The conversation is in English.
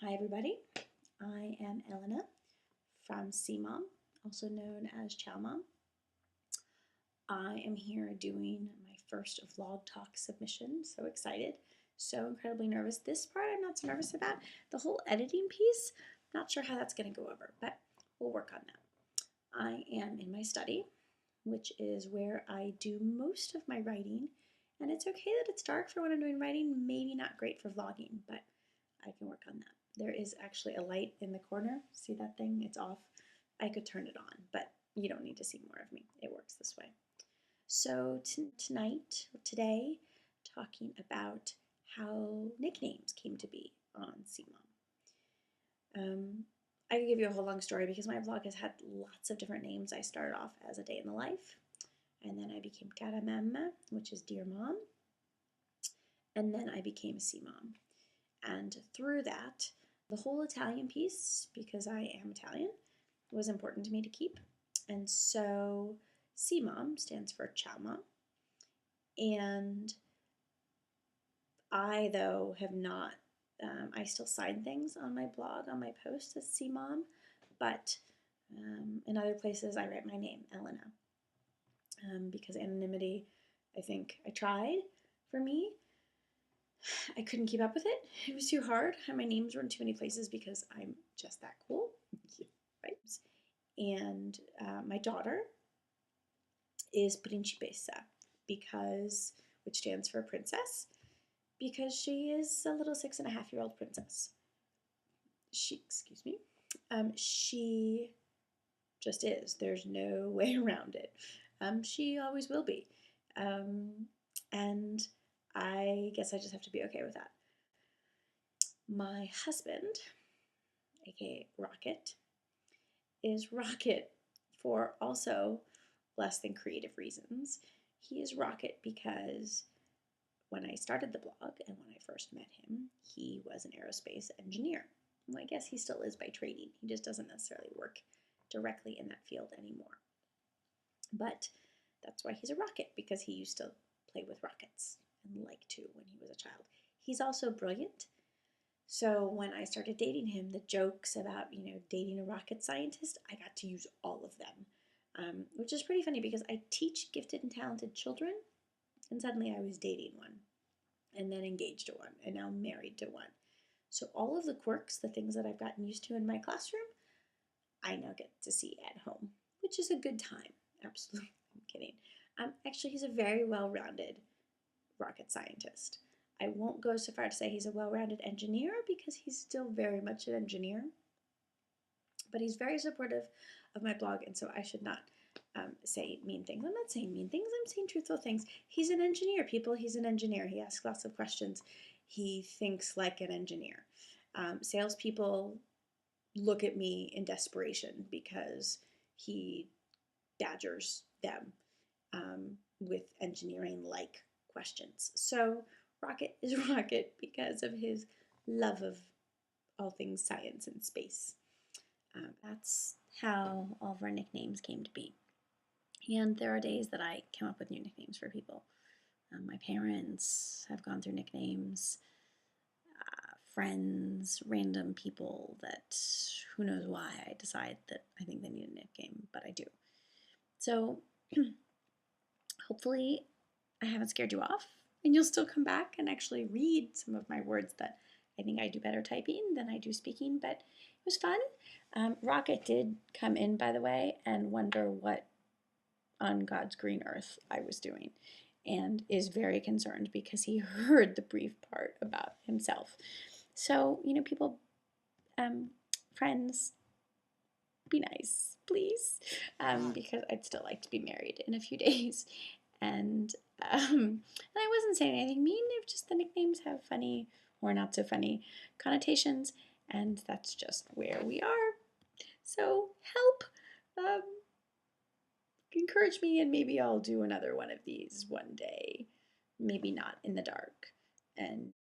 Hi everybody, I am Elena from C.Mom, also known as Chow-Mom. I am here doing my first Vlogtalk submission, so excited, so incredibly nervous. This part I'm not so nervous about. The whole editing piece, not sure how that's going to go over, but we'll work on that. I am in my study, which is where I do most of my writing, and it's okay that it's dark for when I'm doing writing, maybe not great for vlogging, but I can work on that. There is actually a light in the corner. See that thing? It's off. I could turn it on, but you don't need to see more of me. It works this way. So today, talking about how nicknames came to be on C.Mom. I could give you a whole long story because my vlog has had lots of different names. I started off as a day in the life, and then I became Cara Mamma, which is dear mom, and then I became C.Mom. And through that, the whole Italian piece, because I am Italian, was important to me to keep. And so C.Mom stands for Ciao Mom. And I, though, have not, I still sign things on my blog, on my posts as C.Mom, but in other places I write my name, Elena, because anonymity, I think I tried for me. I couldn't keep up with it. It was too hard. My names were in too many places because I'm just that cool. Right? And my daughter is Principessa because, which stands for princess, because she is a little 6.5-year-old princess. Excuse me, she just is. There's no way around it. She always will be. And I guess I just have to be okay with that. My husband, aka Rocket, is Rocket for also less than creative reasons. He is Rocket because when I started the blog and when I first met him, he was an aerospace engineer. Well, I guess he still is by training. He just doesn't necessarily work directly in that field anymore. But that's why he's a rocket, because he used to play with rockets and like to when he was a child. He's also brilliant. So when I started dating him, the jokes about, dating a rocket scientist, I got to use all of them, which is pretty funny because I teach gifted and talented children, and suddenly I was dating one, and then engaged to one, and now married to one. So all of the quirks, the things that I've gotten used to in my classroom, I now get to see at home, which is a good time. Absolutely, I'm kidding. Actually, he's a very well-rounded rocket scientist. I won't go so far to say he's a well-rounded engineer because he's still very much an engineer, but he's very supportive of my blog, and so I should not say mean things. I'm not saying mean things, I'm saying truthful things. He's an engineer, people. He's an engineer. He asks lots of questions. He thinks like an engineer. Salespeople look at me in desperation because he badgers them with engineering-like questions. So Rocket is Rocket because of his love of all things science and space. That's how all of our nicknames came to be. And there are days that I come up with new nicknames for people. My parents have gone through nicknames, friends, random people that who knows why I decide that I think they need a nickname, but I do. So hopefully I haven't scared you off and you'll still come back and actually read some of my words that I think I do better typing than I do speaking, but it was fun. Rocket did come in, by the way, and wonder what on God's green earth I was doing, and is very concerned because he heard the brief part about himself. So, people, friends, be nice, please, because I'd still like to be married in a few days. And I wasn't saying anything mean, it's just the nicknames have funny or not so funny connotations, and that's just where we are. So help, encourage me, and maybe I'll do another one of these one day. Maybe not in the dark, and